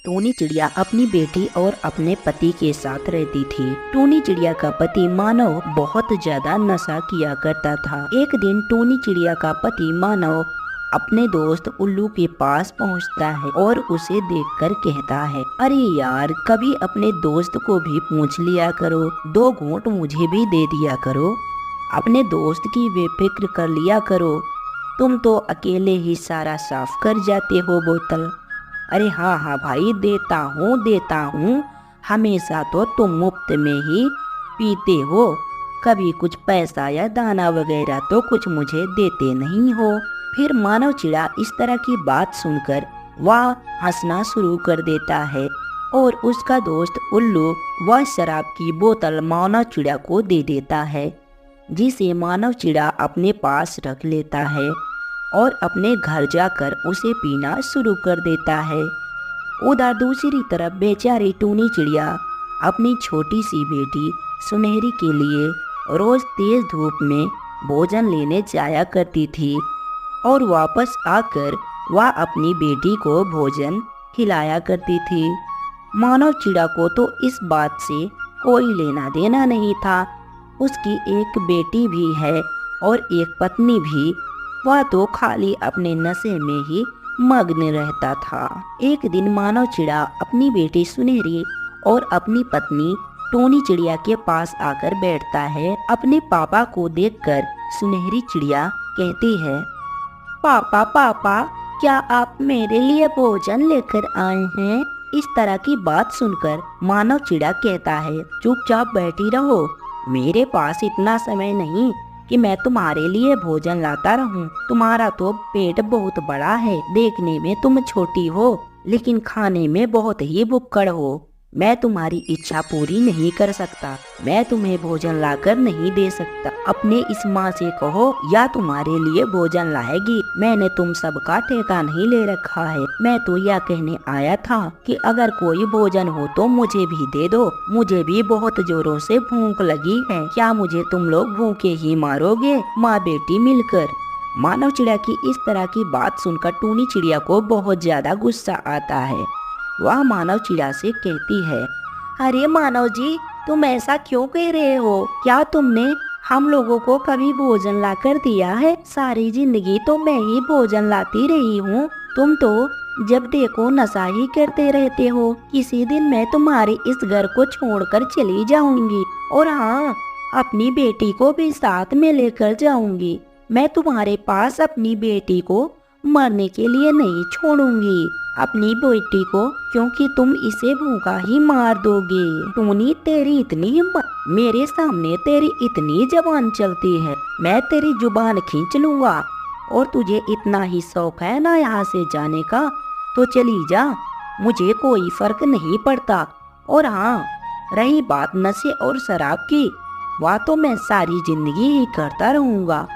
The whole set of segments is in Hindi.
टूनी चिड़िया अपनी बेटी और अपने पति के साथ रहती थी। टूनी चिड़िया का पति मानव बहुत ज्यादा नशा किया करता था। एक दिन टूनी चिड़िया का पति मानव अपने दोस्त उल्लू के पास पहुंचता है और उसे देखकर कहता है, अरे यार, कभी अपने दोस्त को भी पूछ लिया करो, 2 घूंट मुझे भी दे दिया करो, अपने दोस्त की बेफिक्र कर लिया करो, तुम तो अकेले ही सारा साफ कर जाते हो बोतल। अरे हाँ हाँ भाई, देता हूँ, हमेशा तो तुम मुफ्त में ही पीते हो, कभी कुछ पैसा या दाना वगैरह तो कुछ मुझे देते नहीं हो। फिर मानव चिड़ा इस तरह की बात सुनकर वह हंसना शुरू कर देता है और उसका दोस्त उल्लू वह शराब की बोतल मानव चिड़ा को दे देता है, जिसे मानव चिड़ा अपने पास रख लेता है और अपने घर जाकर उसे पीना शुरू कर देता है। उधर दूसरी तरफ बेचारी टूनी चिड़िया अपनी छोटी सी बेटी सुनहरी के लिए रोज तेज धूप में भोजन लेने जाया करती थी और वापस आकर वह अपनी बेटी को भोजन खिलाया करती थी। मानव चिड़ा को तो इस बात से कोई लेना देना नहीं था। उसकी एक बेटी भी है और एक पत्नी भी, वह तो खाली अपने नशे में ही मग्न रहता था। एक दिन मानव चिड़ा अपनी बेटी सुनहरी और अपनी पत्नी टूनी चिड़िया के पास आकर बैठता है। अपने पापा को देखकर सुनहरी चिड़िया कहती है, पापा, क्या आप मेरे लिए भोजन लेकर आए हैं? इस तरह की बात सुनकर मानव चिड़ा कहता है, चुपचाप बैठी रहो, मेरे पास इतना समय नहीं कि मैं तुम्हारे लिए भोजन लाता रहूं। तुम्हारा तो पेट बहुत बड़ा है, देखने में तुम छोटी हो लेकिन खाने में बहुत ही भुक्कड़ हो। मैं तुम्हारी इच्छा पूरी नहीं कर सकता, मैं तुम्हें भोजन लाकर नहीं दे सकता। अपने इस माँ से कहो या तुम्हारे लिए भोजन लाएगी। मैंने तुम सबका ठेका नहीं ले रखा है। मैं तो यह कहने आया था कि अगर कोई भोजन हो तो मुझे भी दे दो, मुझे भी बहुत जोरों से भूख लगी है। क्या मुझे तुम लोग भूखे ही मारोगे, माँ बेटी मिलकर? मानव चिड़िया की इस तरह की बात सुनकर टूनी चिड़िया को बहुत ज्यादा गुस्सा आता है। वह मानव चिड़ा से कहती है, अरे मानव जी, तुम ऐसा क्यों कह रहे हो? क्या तुमने हम लोगों को कभी भोजन लाकर दिया है? सारी जिंदगी तो मैं ही भोजन लाती रही हूँ। तुम तो जब देखो नशा ही करते रहते हो। किसी दिन मैं तुम्हारे इस घर को छोड़कर चली जाऊंगी और हाँ, अपनी बेटी को भी साथ में लेकर जाऊंगी। मैं तुम्हारे पास अपनी बेटी को मरने के लिए नहीं छोड़ूंगी, अपनी बेटी को, क्योंकि तुम इसे भूखा ही मार दोगे। टूनी, तेरी इतनी हिम्मत, मेरे सामने तेरी इतनी जबान चलती है, मैं तेरी जुबान खींच लूंगा। और तुझे इतना ही शौक है ना यहाँ से जाने का, तो चली जा, मुझे कोई फर्क नहीं पड़ता। और हाँ, रही बात नशे और शराब की, वह तो मैं सारी जिंदगी ही करता रहूंगा,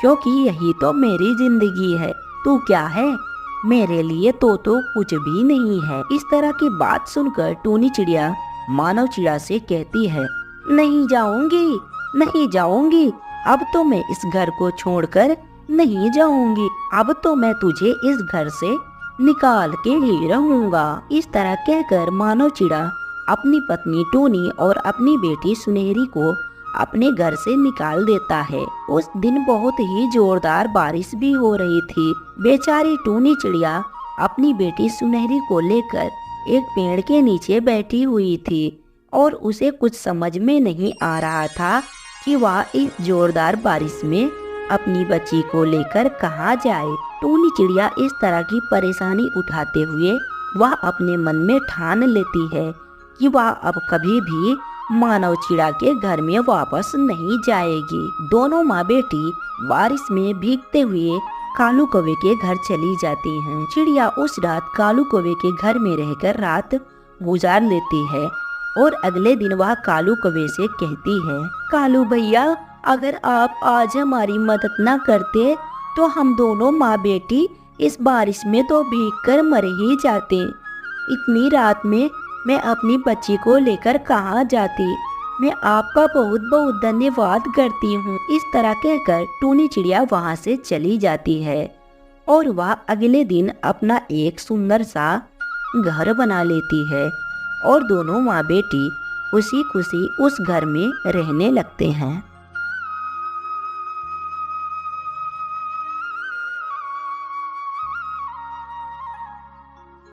क्योंकि यही तो मेरी जिंदगी है। तू क्या है? मेरे लिए तो कुछ भी नहीं है। इस तरह की बात सुनकर टूनी चिड़िया मानव चिड़ा से कहती है, नहीं जाऊंगी, अब तो मैं इस घर को छोड़कर नहीं जाऊंगी, अब तो मैं तुझे इस घर से निकाल के ही रहूंगा। इस तरह कहकर मानव चिड़ा अपनी पत्नी टूनी और अपनी बेटी सुनहरी को अपने घर से निकाल देता है। उस दिन बहुत ही जोरदार बारिश भी हो रही थी। बेचारी टूनी चिड़िया अपनी बेटी सुनहरी को लेकर एक पेड़ के नीचे बैठी हुई थी और उसे कुछ समझ में नहीं आ रहा था कि वह इस जोरदार बारिश में अपनी बच्ची को लेकर कहाँ जाए। टूनी चिड़िया इस तरह की परेशानी उठाते हुए वह अपने मन में ठान लेती है कि वह अब कभी भी मानव चिड़ा के घर में वापस नहीं जाएगी। दोनों माँ बेटी बारिश में भीगते हुए कालू कौवे के घर चली जाती हैं। चिड़िया उस रात कालू कौवे के घर में रहकर रात गुजार लेती है और अगले दिन वह कालू कौवे से कहती है, कालू भैया, अगर आप आज हमारी मदद न करते तो हम दोनों माँ बेटी इस बारिश में तो भीग कर मर ही जाते। इतनी रात में मैं अपनी बच्ची को लेकर कहाँ जाती। मैं आपका बहुत बहुत धन्यवाद करती हूँ। इस तरह कहकर टूनी चिड़िया वहाँ से चली जाती है और वह अगले दिन अपना एक सुंदर सा घर बना लेती है और दोनों माँ बेटी खुशी खुशी उस घर में रहने लगते हैं।